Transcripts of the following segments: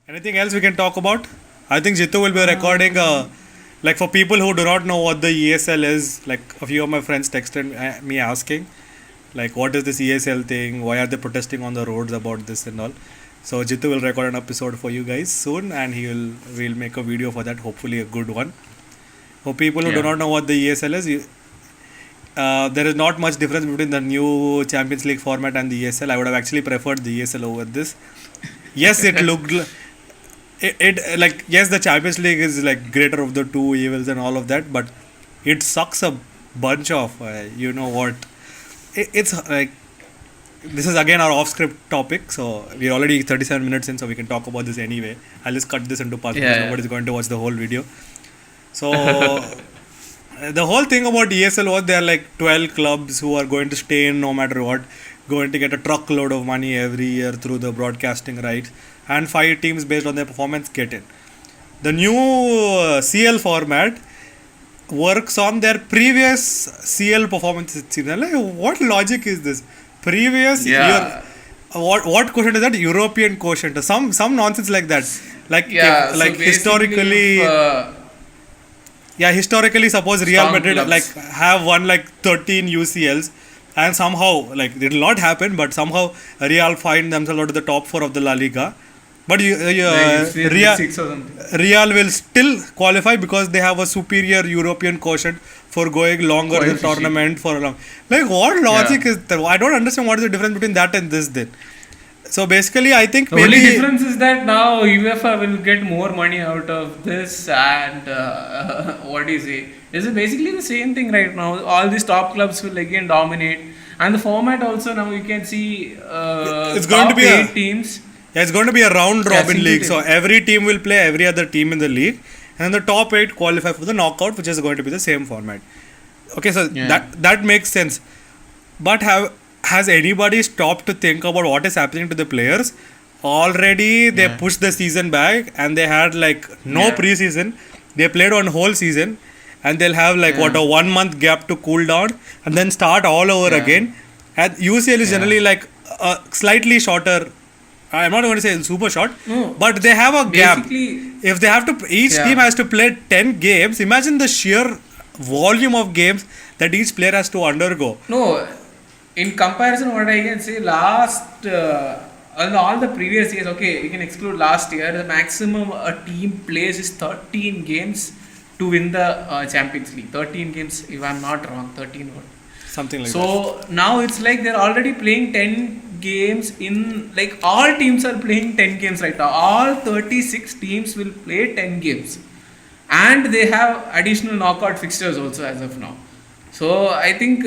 Anything else we can talk about? I think Jithu will be recording. Like for people who do not know what the ESL is, like a few of my friends texted me asking, like, what is this ESL thing? Why are they protesting on the roads about this and all? So Jithu will record an episode for you guys soon, and we'll make a video for that. Hopefully, a good one. For people who do not know what the ESL is, there is not much difference between the new Champions League format and the ESL. I would have actually preferred the ESL over this. Yes, it looked. It like yes, the Champions League is like greater of the two evils and all of that, but it sucks a bunch of you know what. It's like this is again our off-script topic, so we're already 37 minutes in, so we can talk about this anyway. I'll just cut this into parts because nobody's going to watch the whole video. So the whole thing about ESL was there are like 12 clubs who are going to stay in no matter what, going to get a truckload of money every year through the broadcasting rights, and 5 teams based on their performance get in. The new CL format works on their previous CL performances. Like, what logic is this? Previous year, what quotient is that? European quotient, some nonsense like that. Like so historically. Historically, suppose Real Madrid clubs. like have won like 13 UCLs, and somehow like it will not happen, but somehow Real find themselves out of the top 4 of the La Liga. But Real will still qualify because they have a superior European quotient for going longer in the tournament for a long. Like, what logic is that? I don't understand what is the difference between that and this then. So basically, I think the only difference is that now UEFA will get more money out of this, and what do you say? It's basically the same thing right now. All these top clubs will again dominate, and the format also now you can see it's going to be 8 teams. Yeah, it's going to be a round robin league. So every team will play every other team in the league, and the top 8 qualify for the knockout, which is going to be the same format. Okay, so that makes sense. But has anybody stopped to think about what is happening to the players? Already they pushed the season back, and they had like no preseason. They played one whole season, and they'll have like a 1 month gap to cool down and then start all over again. And UCL is generally like slightly shorter. I'm not going to say super short, but they have a gap. If they have to, each team has to play 10 games. Imagine the sheer volume of games that each player has to undergo. No, in comparison, what I can say, last all the previous years, okay, you can exclude last year. The maximum a team plays is 13 games to win the Champions League. 13 games, if I'm not wrong, 13 or something like that. So now it's like they're already playing 10 games in, like all teams are playing 10 games right now. All 36 teams will play 10 games, and they have additional knockout fixtures also as of now. So I think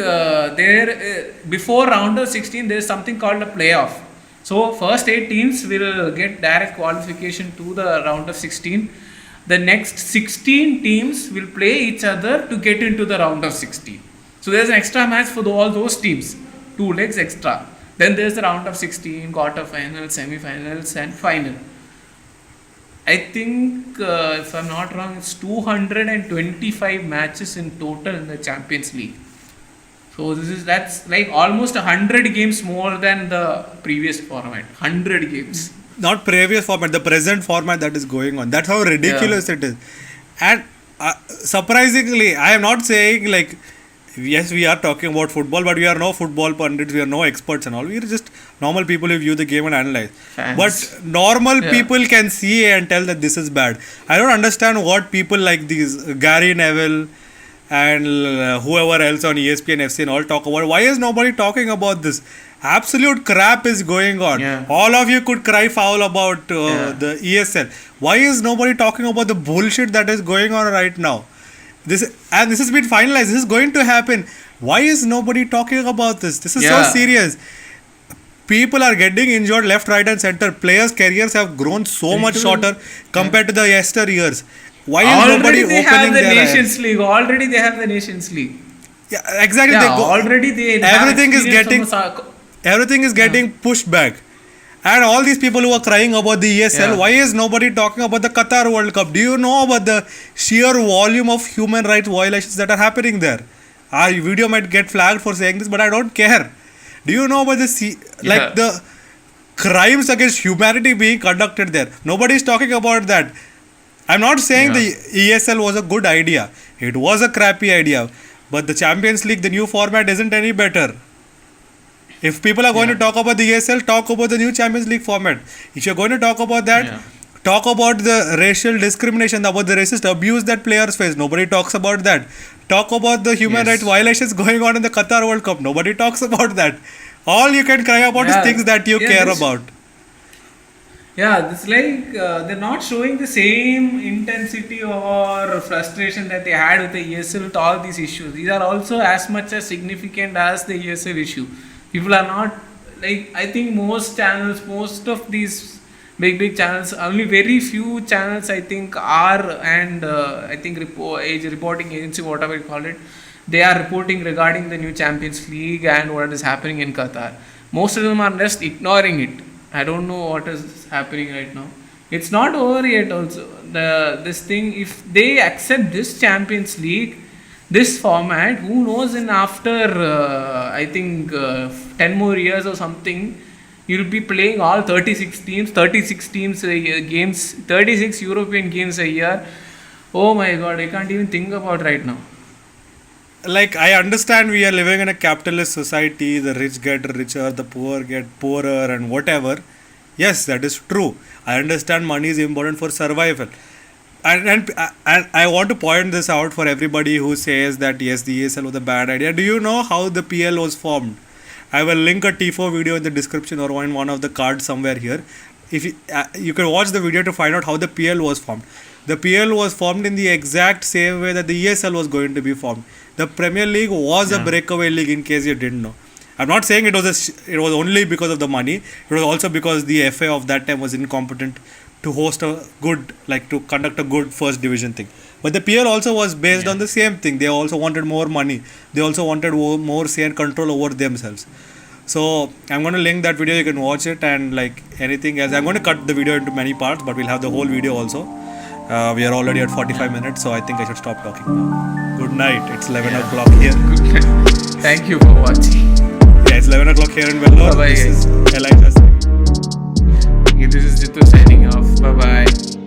before round of 16 there is something called a playoff. So first 8 teams will get direct qualification to the round of 16. The next 16 teams will play each other to get into the round of 16. So there's an extra match for all those teams, 2 legs extra. Then there's the round of 16, quarter-finals, semi-finals, and final. I think, if I'm not wrong, it's 225 matches in total in the Champions League. So that's like almost 100 games more than the previous format. 100 games. Not previous format, the present format that is going on. That's how ridiculous it is. And surprisingly, I am not saying like, yes, we are talking about football, but we are no football pundits, we are no experts and all. We are just normal people who view the game and analyze. Fans. But normal people can see and tell that this is bad. I don't understand what people like these Gary Neville and whoever else on ESPN, FC and all talk about. Why is nobody talking about this? Absolute crap is going on. All of you could cry foul about the ESL. Why is nobody talking about the bullshit that is going on right now? This has been finalized. This is going to happen. Why is nobody talking about this? This is so serious. People are getting injured left, right, and center. Players' careers have grown so much shorter compared to the yesteryears. Why is nobody opening their Nations League? Already they have the Nations League. Yeah, exactly. Already they everything is getting pushed back. And all these people who are crying about the ESL, why is nobody talking about the Qatar World Cup? Do you know about the sheer volume of human rights violations that are happening there? Our video might get flagged for saying this, but I don't care. Do you know about the crimes against humanity being conducted there. Nobody is talking about that. I'm not saying the ESL was a good idea. It was a crappy idea. But the Champions League, the new format, isn't any better. If people are going to talk about the ESL, talk about the new Champions League format. If you're going to talk about that, talk about the racial discrimination, about the racist abuse that players face. Nobody talks about that. Talk about the human rights violations going on in the Qatar World Cup. Nobody talks about that. All you can cry about is things that you care about. Yeah, it's like they're not showing the same intensity or frustration that they had with the ESL with all these issues. These are also as much as significant as the ESL issue. People are not like, I think most channels, most of these big channels, only very few channels I think are, and I think reporting agency, whatever you call it, they are reporting regarding the new Champions League and what is happening in Qatar. Most of them are just ignoring it. I don't know what is happening right now. It's not over yet also. This thing, if they accept this Champions League, this format, who knows, in after I think 10 more years or something, you'll be playing all 36 teams a year, games, 36 European games a year. Oh my god, I can't even think about right now. Like, I understand we are living in a capitalist society, the rich get richer, the poor get poorer, and whatever. Yes, that is true. I understand money is important for survival. And I want to point this out for everybody who says that yes, the ESL was a bad idea. Do you know how the PL was formed? I will link a T4 video in the description or in one of the cards somewhere here. If you can watch the video to find out how the PL was formed. The PL was formed in the exact same way that the ESL was going to be formed. The Premier League was a breakaway league, in case you didn't know. I'm not saying it was only because of the money. It was also because the FA of that time was incompetent to host a good, to conduct a good first division thing. But the PL also was based on the same thing. They also wanted more money. They also wanted more say and control over themselves. So I'm going to link that video. You can watch it, and anything else, I'm going to cut the video into many parts, but we'll have the whole video also. We are already at 45 minutes, so I think I should stop talking now. Good night. It's 11 o'clock here. Good night. Thank you for watching. Yeah, it's 11 o'clock here in Vellore. Bye-bye, This guys. is Elijah. This is Jithu signing off. Bye bye.